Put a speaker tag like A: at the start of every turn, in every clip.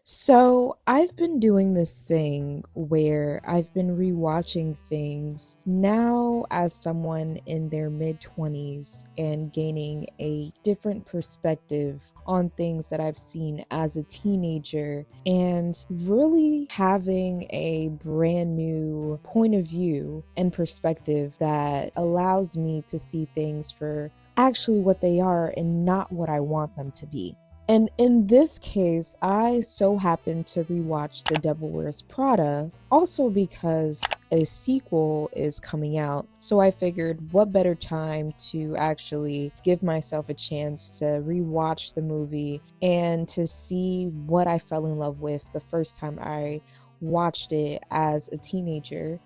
A: So, I've been doing this thing where I've been rewatching things now as someone in their mid 20s and gaining a different perspective on things that I've seen as a teenager and really having a brand new point of view and perspective that allows me to see things for actually what they are and not what I want them to be. And in this case, I so happened to rewatch The Devil Wears Prada, also because a sequel is coming out. So I figured what better time to actually give myself a chance to rewatch the movie and to see what I fell in love with the first time I watched it as a teenager.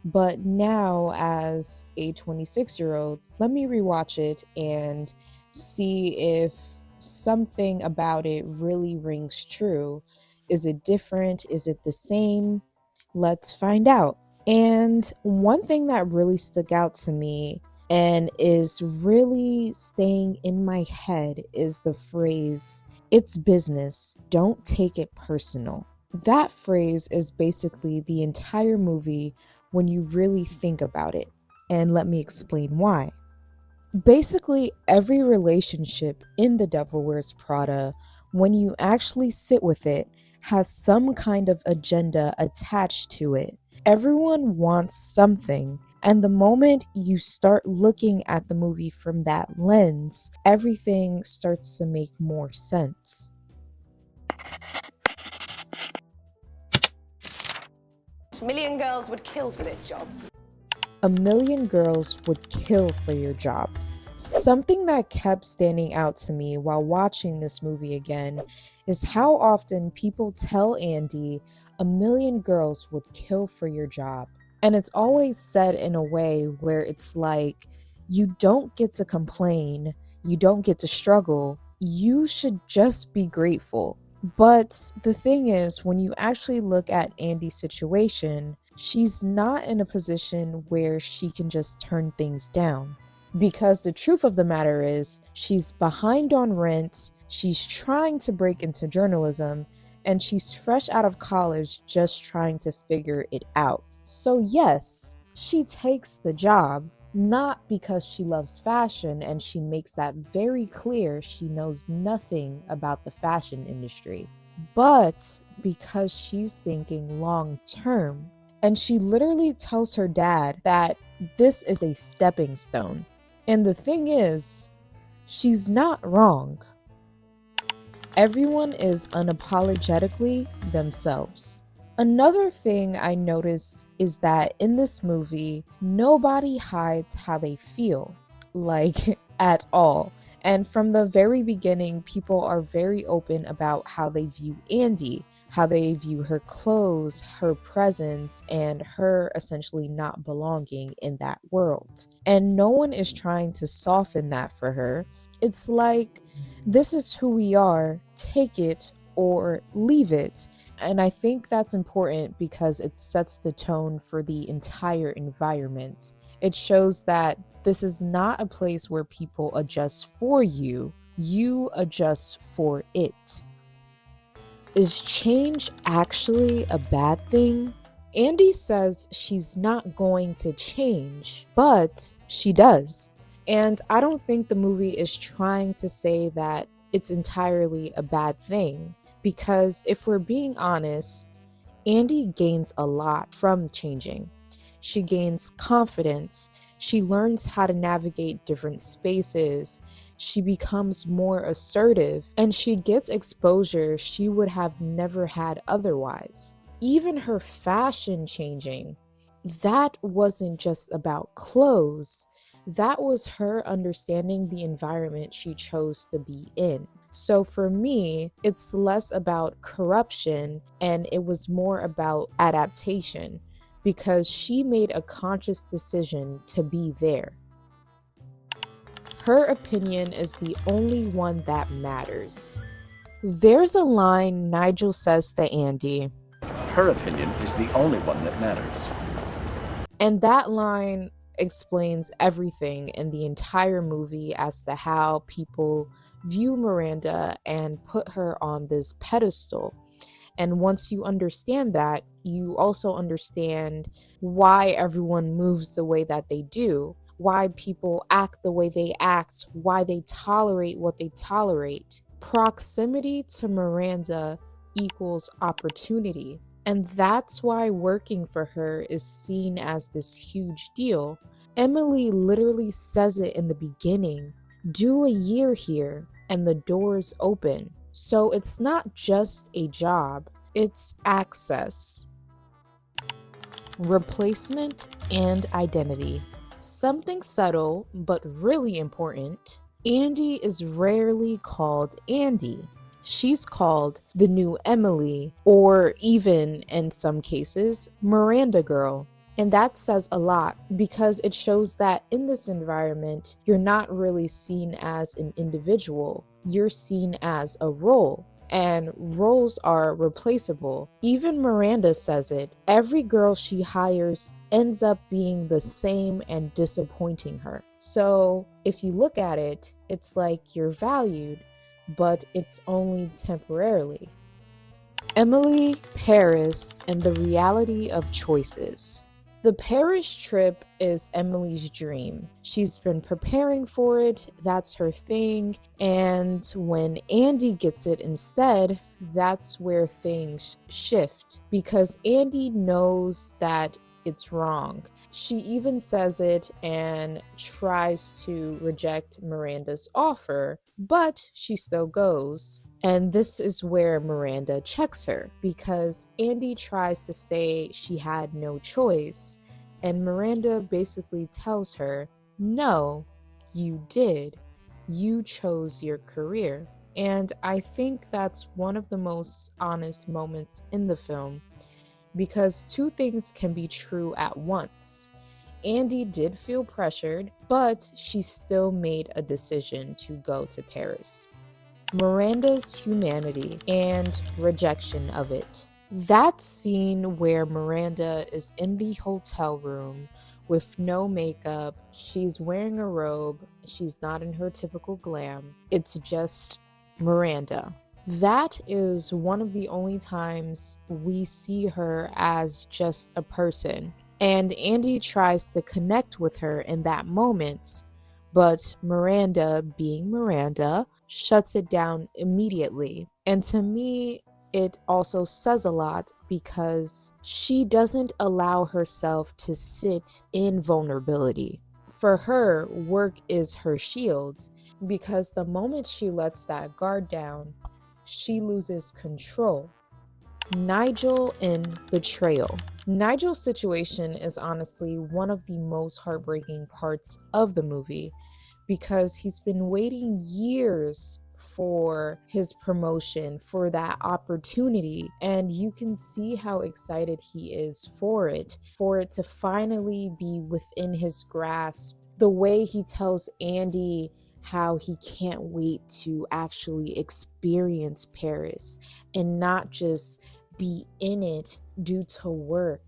A: But now, as a 26-year-old, let me rewatch it and see if something about it really rings true. Is it different? Is it the same? Let's find out. And one thing that really stuck out to me and is really staying in my head is the phrase, "It's business, don't take it personal." That phrase is basically the entire movie when you really think about it. And let me explain why. Basically, every relationship in The Devil Wears Prada, when you actually sit with it, has some kind of agenda attached to it. Everyone wants something, and the moment you start looking at the movie from that lens, everything starts to make more sense.
B: A million girls would kill for this job.
A: A million girls would kill for your job. Something that kept standing out to me while watching this movie again is how often people tell Andy a million girls would kill for your job. And it's always said in a way where it's like, you don't get to complain, you don't get to struggle, you should just be grateful. But the thing is, when you actually look at Andy's situation, she's not in a position where she can just turn things down. Because the truth of the matter is, she's behind on rent, she's trying to break into journalism, and she's fresh out of college just trying to figure it out. So yes, she takes the job, not because she loves fashion and she makes that very clear she knows nothing about the fashion industry, but because she's thinking long term. And she literally tells her dad that this is a stepping stone. And the thing is, she's not wrong. Everyone is unapologetically themselves. Another thing I notice is that in this movie, nobody hides how they feel, like at all. And from the very beginning, people are very open about how they view Andy, how they view her clothes, her presence, and her essentially not belonging in that world. And no one is trying to soften that for her. It's like, this is who we are, take it or leave it. And I think that's important because it sets the tone for the entire environment. It shows that this is not a place where people adjust for you, you adjust for it. Is change actually a bad thing? Andy says she's not going to change, but she does. And I don't think the movie is trying to say that it's entirely a bad thing, because if we're being honest, Andy gains a lot from changing. She gains confidence, she learns how to navigate different spaces, she becomes more assertive, and she gets exposure she would have never had otherwise. Even her fashion changing, that wasn't just about clothes, that was her understanding the environment she chose to be in. So for me, it's less about corruption and it was more about adaptation, because she made a conscious decision to be there. Her opinion is the only one that matters. There's a line Nigel says to Andy,
C: "Her opinion is the only one that matters."
A: And that line explains everything in the entire movie as to how people view Miranda and put her on this pedestal. And once you understand that, you also understand why everyone moves the way that they do, why people act the way they act, why they tolerate what they tolerate. Proximity to Miranda equals opportunity. And that's why working for her is seen as this huge deal. Emily literally says it in the beginning. Do a year here and the doors open. So it's not just a job, it's access. Replacement and identity. Something subtle but really important. Andy is rarely called Andy. She's called the new Emily, or even, in some cases, Miranda girl. And that says a lot because it shows that in this environment, you're not really seen as an individual. You're seen as a role. And roles are replaceable. Even Miranda says it. Every girl she hires ends up being the same and disappointing her. So if you look at it, it's like you're valued, but it's only temporarily. Emily, Paris, and the reality of choices. The Paris trip is Emily's dream. She's been preparing for it, that's her thing, and when Andy gets it instead, that's where things shift, because Andy knows that it's wrong. She even says it and tries to reject Miranda's offer, but she still goes. And this is where Miranda checks her, because Andy tries to say she had no choice, and Miranda basically tells her, no, you did. You chose your career. And I think that's one of the most honest moments in the film, because two things can be true at once. Andy did feel pressured, but she still made a decision to go to Paris. Miranda's humanity and rejection of it. That scene where Miranda is in the hotel room with no makeup, she's wearing a robe, she's not in her typical glam, it's just Miranda. That is one of the only times we see her as just a person. And Andy tries to connect with her in that moment, but Miranda, being Miranda, shuts it down immediately. And to me, it also says a lot because she doesn't allow herself to sit in vulnerability. For her, work is her shield, because the moment she lets that guard down, she loses control. Nigel in Betrayal. Nigel's situation is honestly one of the most heartbreaking parts of the movie, because he's been waiting years for his promotion, for that opportunity, and you can see how excited he is for it to finally be within his grasp. The way he tells Andy how he can't wait to actually experience Paris and not just be in it due to work.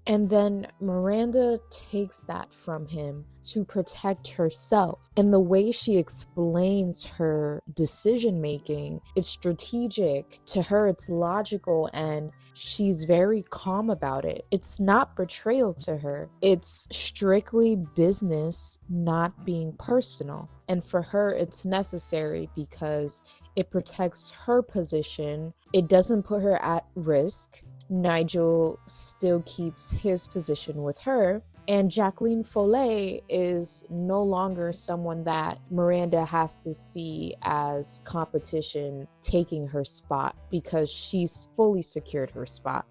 A: And then Miranda takes that from him to protect herself. And the way she explains her decision making, it's strategic. To her, it's logical, and she's very calm about it. It's not betrayal to her. It's strictly business, not being personal. And for her, it's necessary because it protects her position. It doesn't put her at risk. Nigel still keeps his position with her, and Jacqueline Follet is no longer someone that Miranda has to see as competition taking her spot, because she's fully secured her spot.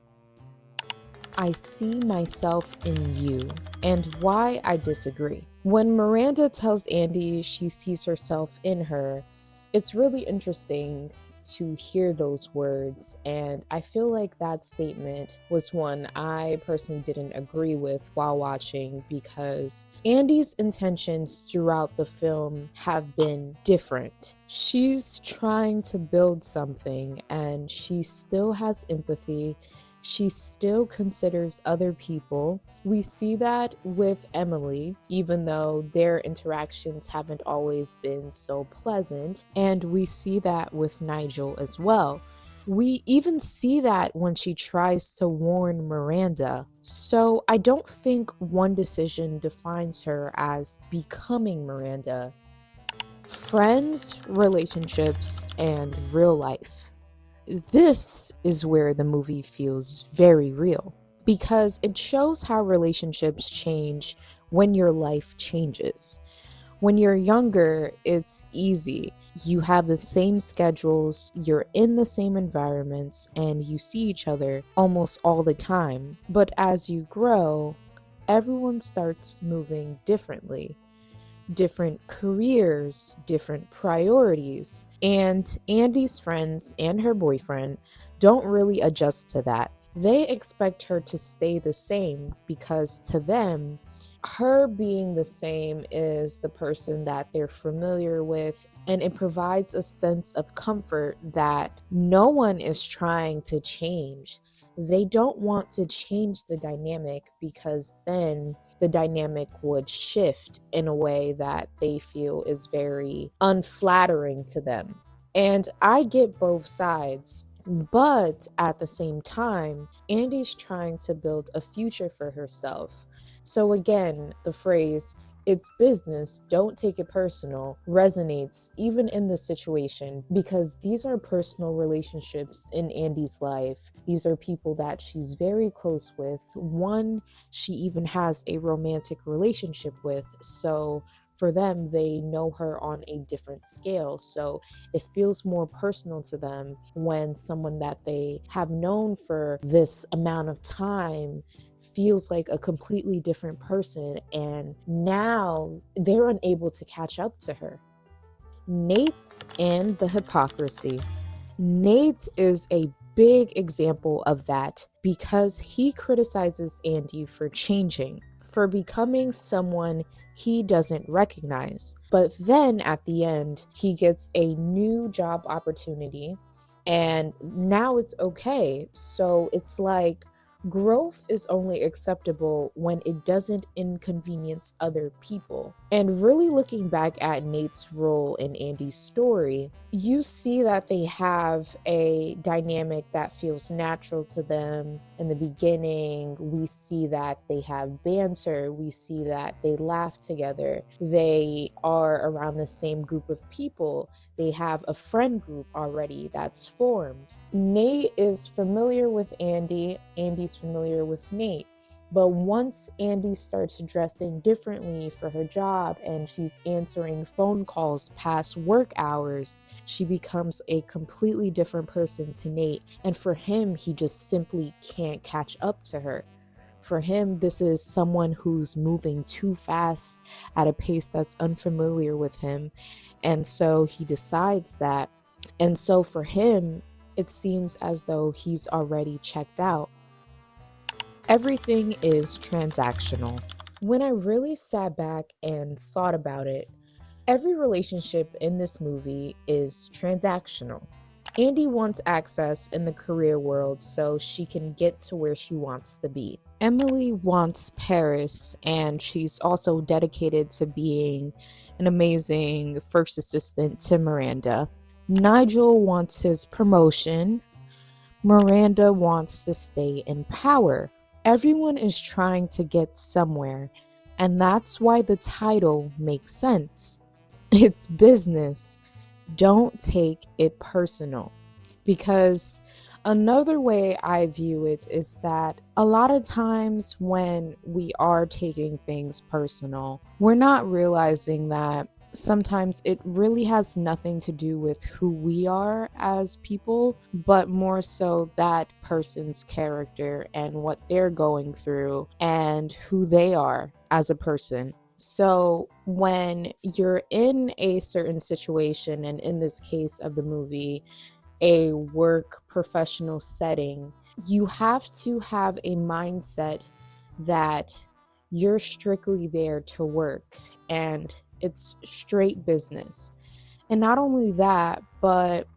A: I see myself in you, and why I disagree. When Miranda tells Andy she sees herself in her, it's really interesting to hear those words, and I feel like that statement was one I personally didn't agree with while watching, because Andy's intentions throughout the film have been different. She's trying to build something, and she still has empathy. She still considers other people. We see that with Emily, even though their interactions haven't always been so pleasant. And we see that with Nigel as well. We even see that when she tries to warn Miranda. So I don't think one decision defines her as becoming Miranda. Friends, relationships, and real life. This is where the movie feels very real because it shows how relationships change when your life changes. When you're younger, it's easy. You have the same schedules, you're in the same environments, and you see each other almost all the time. But as you grow, everyone starts moving differently. Different careers, different priorities. And Andy's friends and her boyfriend don't really adjust to that. They expect her to stay the same because to them, her being the same is the person that they're familiar with, and it provides a sense of comfort that no one is trying to change. They don't want to change the dynamic because then the dynamic would shift in a way that they feel is very unflattering to them. And I get both sides. But at the same time, Andy's trying to build a future for herself. So again, the phrase, it's business, don't take it personal, resonates even in this situation because these are personal relationships in Andy's life. These are people that she's very close with. One, she even has a romantic relationship with. So for them, they know her on a different scale. So it feels more personal to them when someone that they have known for this amount of time feels like a completely different person, and now they're unable to catch up to her. Nate and the hypocrisy. Nate is a big example of that because he criticizes Andy for changing, for becoming someone he doesn't recognize. But then at the end, he gets a new job opportunity and now it's okay. So it's like growth is only acceptable when it doesn't inconvenience other people. And really looking back at Nate's role in Andy's story, you see that they have a dynamic that feels natural to them. In the beginning, we see that they have banter, we see that they laugh together, they are around the same group of people, they have a friend group already that's formed. Nate is familiar with Andy, Andy's familiar with Nate. But once Andy starts dressing differently for her job and she's answering phone calls past work hours, she becomes a completely different person to Nate. And for him, he just simply can't catch up to her. For him, this is someone who's moving too fast at a pace that's unfamiliar with him. And so he decides that. And so for him, it seems as though he's already checked out. Everything is transactional. When I really sat back and thought about it, every relationship in this movie is transactional. Andy wants access in the career world so she can get to where she wants to be. Emily wants Paris, and she's also dedicated to being an amazing first assistant to Miranda. Nigel wants his promotion. Miranda wants to stay in power. Everyone is trying to get somewhere, and that's why the title makes sense. It's business. Don't take it personal. Because another way I view it is that a lot of times when we are taking things personal, we're not realizing that sometimes it really has nothing to do with who we are as people, but more so that person's character and what they're going through and who they are as a person. So when you're in a certain situation, and in this case of the movie, a work professional setting, you have to have a mindset that you're strictly there to work and it's straight business. And not only that, but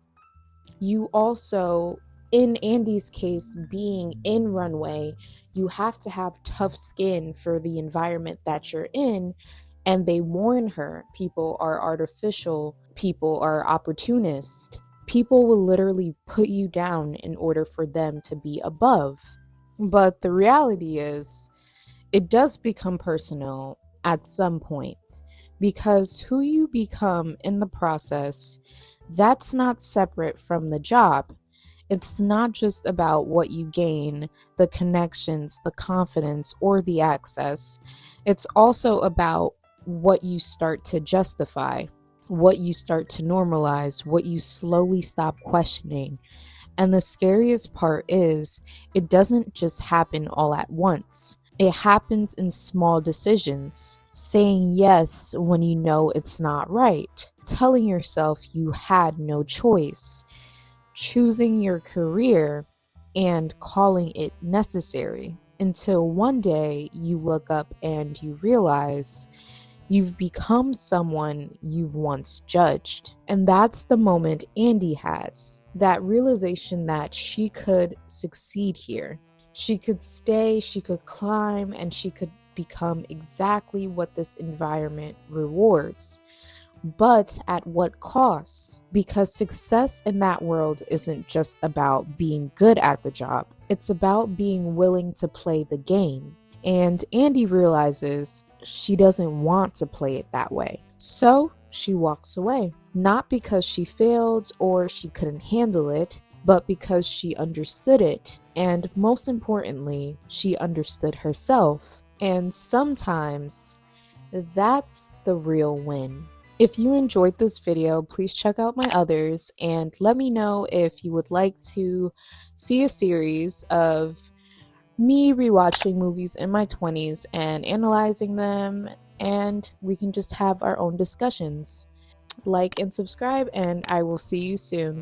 A: you also, in Andy's case, being in runway, you have to have tough skin for the environment that you're in. And they warn her, people are artificial, people are opportunists. People will literally put you down in order for them to be above. But the reality is, it does become personal at some point, because who you become in the process, that's not separate from the job. It's not just about what you gain, the connections, the confidence, or the access. It's also about what you start to justify, what you start to normalize, what you slowly stop questioning. And the scariest part is, it doesn't just happen all at once. It happens in small decisions. Saying yes when you know it's not right. Telling yourself you had no choice. Choosing your career and calling it necessary. Until one day you look up and you realize you've become someone you've once judged. And that's the moment Andy has. That realization that she could succeed here. She could stay, she could climb, and she could become exactly what this environment rewards. But at what cost? Because success in that world isn't just about being good at the job. It's about being willing to play the game. And Andy realizes she doesn't want to play it that way. So she walks away. Not because she failed or she couldn't handle it, but because she understood it. And most importantly, she understood herself. And sometimes that's the real win. If you enjoyed this video, please check out my others and let me know if you would like to see a series of me rewatching movies in my 20s and analyzing them, and we can just have our own discussions. Like and subscribe, and I will see you soon.